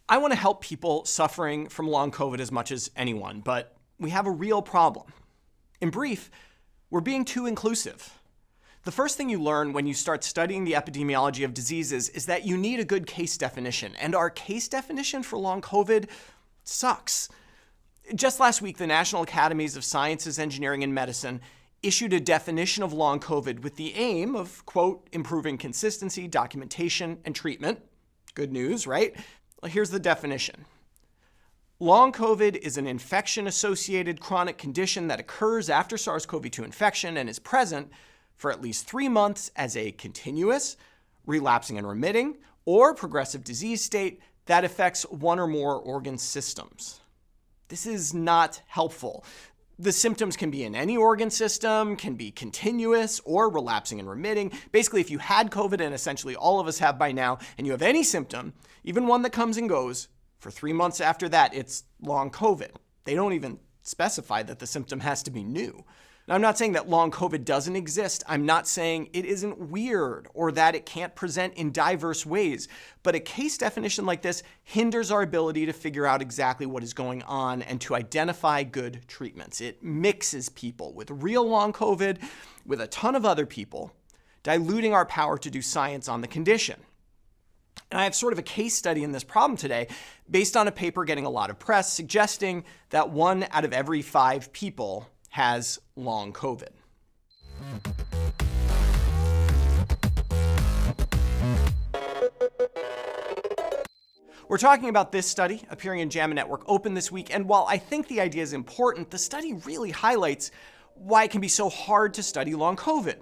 I want to help people suffering from long COVID as much as anyone, but we have a real problem. In brief, we're being too inclusive. The first thing you learn when you start studying the epidemiology of diseases is that you need a good case definition, and our case definition for long COVID sucks. Just last week, the National Academies of Sciences, Engineering, and Medicine issued a definition of long COVID with the aim of, quote, improving consistency, documentation, and treatment. Good news, right? Well, here's the definition. Long COVID is an infection-associated chronic condition that occurs after SARS-CoV-2 infection and is present for at least 3 months as a continuous, relapsing and remitting, or progressive disease state that affects one or more organ systems. This is not helpful. The symptoms can be in any organ system, can be continuous or relapsing and remitting. Basically, if you had COVID, and essentially all of us have by now, and you have any symptom, even one that comes and goes, for 3 months after that, it's long COVID. They don't even specify that the symptom has to be new. Now, I'm not saying that long COVID doesn't exist. I'm not saying it isn't weird or that it can't present in diverse ways. But a case definition like this hinders our ability to figure out exactly what is going on and to identify good treatments. It mixes people with real long COVID with a ton of other people, diluting our power to do science on the condition. And I have sort of a case study in this problem today based on a paper getting a lot of press suggesting that 1 out of every 5 people has long COVID. We're talking about this study appearing in JAMA Network Open this week, and while I think the idea is important, the study really highlights why it can be so hard to study long COVID.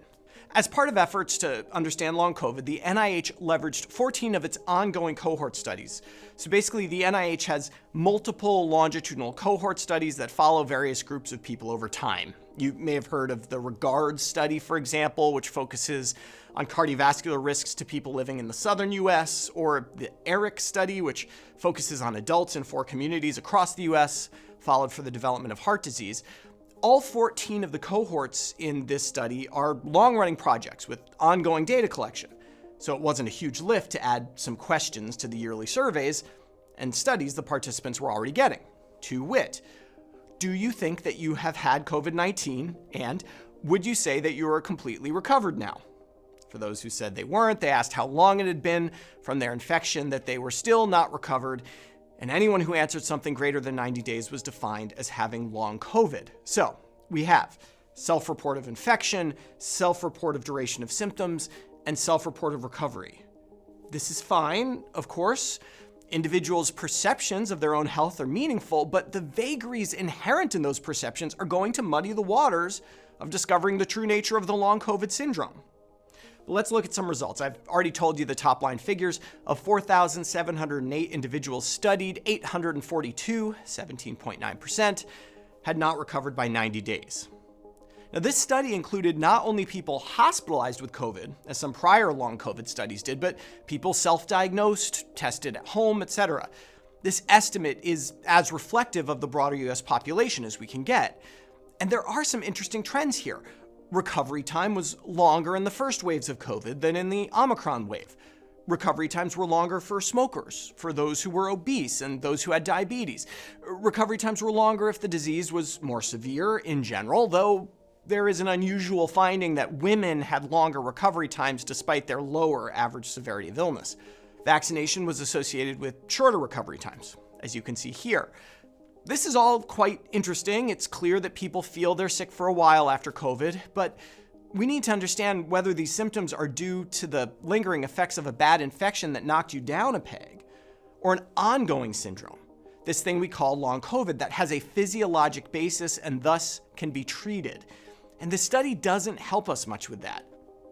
As part of efforts to understand long COVID, the NIH leveraged 14 of its ongoing cohort studies. So basically, the NIH has multiple longitudinal cohort studies that follow various groups of people over time. You may have heard of the REGARD study, for example, which focuses on cardiovascular risks to people living in the southern US, or the ERIC study, which focuses on adults in 4 communities across the US, followed for the development of heart disease. All 14 of the cohorts in this study are long-running projects with ongoing data collection. So it wasn't a huge lift to add some questions to the yearly surveys and studies the participants were already getting. To wit, do you think that you have had COVID-19, and would you say that you are completely recovered now? For those who said they weren't, they asked how long it had been from their infection that they were still not recovered, and anyone who answered something greater than 90 days was defined as having long COVID. So we have self-report of infection, self-report of duration of symptoms, and self-report of recovery. This is fine, of course. Individuals' perceptions of their own health are meaningful, but the vagaries inherent in those perceptions are going to muddy the waters of discovering the true nature of the long COVID syndrome. But let's look at some results. I've already told you the top line figures. Of 4,708 individuals studied, 842, 17.9%, had not recovered by 90 days. Now, this study included not only people hospitalized with COVID, as some prior long COVID studies did, but people self-diagnosed, tested at home, etc. This estimate is as reflective of the broader US population as we can get. And there are some interesting trends here. Recovery time was longer in the first waves of COVID than in the Omicron wave. Recovery times were longer for smokers, for those who were obese and those who had diabetes. Recovery times were longer if the disease was more severe in general, though there is an unusual finding that women had longer recovery times despite their lower average severity of illness. Vaccination was associated with shorter recovery times, as you can see here. This is all quite interesting. It's clear that people feel they're sick for a while after COVID, but we need to understand whether these symptoms are due to the lingering effects of a bad infection that knocked you down a peg, or an ongoing syndrome, this thing we call long COVID that has a physiologic basis and thus can be treated. And this study doesn't help us much with that.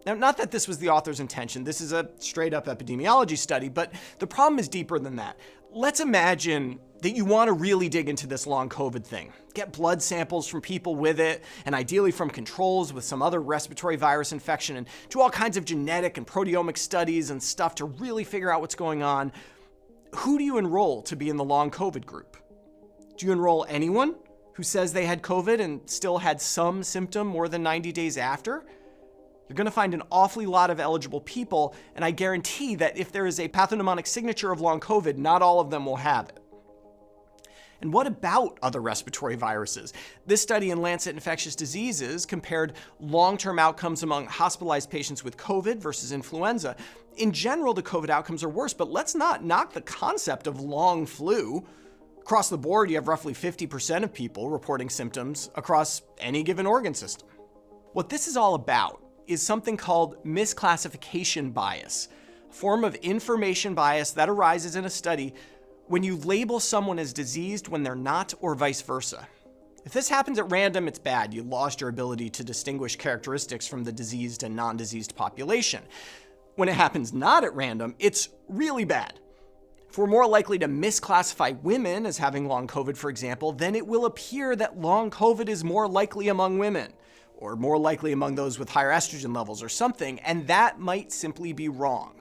Now, not that this was the author's intention. This is a straight-up epidemiology study, but the problem is deeper than that. Let's imagine that you want to really dig into this long COVID thing. Get blood samples from people with it, and ideally from controls with some other respiratory virus infection, and do all kinds of genetic and proteomic studies and stuff to really figure out what's going on. Who do you enroll to be in the long COVID group? Do you enroll anyone who says they had COVID and still had some symptom more than 90 days after? They're going to find an awfully lot of eligible people, and I guarantee that if there is a pathognomonic signature of long COVID, not all of them will have it. And what about other respiratory viruses? This study in Lancet Infectious Diseases compared long-term outcomes among hospitalized patients with COVID versus influenza. In general, the COVID outcomes are worse, but let's not knock the concept of long flu. Across the board, you have roughly 50% of people reporting symptoms across any given organ system. What this is all about is something called misclassification bias, a form of information bias that arises in a study when you label someone as diseased when they're not, or vice versa. If this happens at random, it's bad. You lost your ability to distinguish characteristics from the diseased and non-diseased population. When it happens not at random, it's really bad. If we're more likely to misclassify women as having long COVID, for example, then it will appear that long COVID is more likely among women, or more likely among those with higher estrogen levels or something, and that might simply be wrong.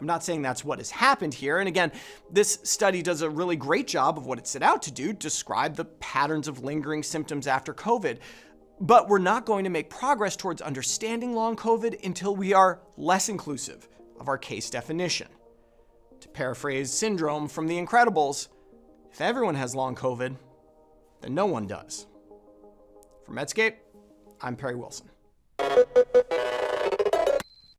I'm not saying that's what has happened here, and again, this study does a really great job of what it set out to do, describe the patterns of lingering symptoms after COVID. But we're not going to make progress towards understanding long COVID until we are less inclusive of our case definition. To paraphrase Syndrome from The Incredibles, if everyone has long COVID, then no one does. For Medscape, I'm Perry Wilson.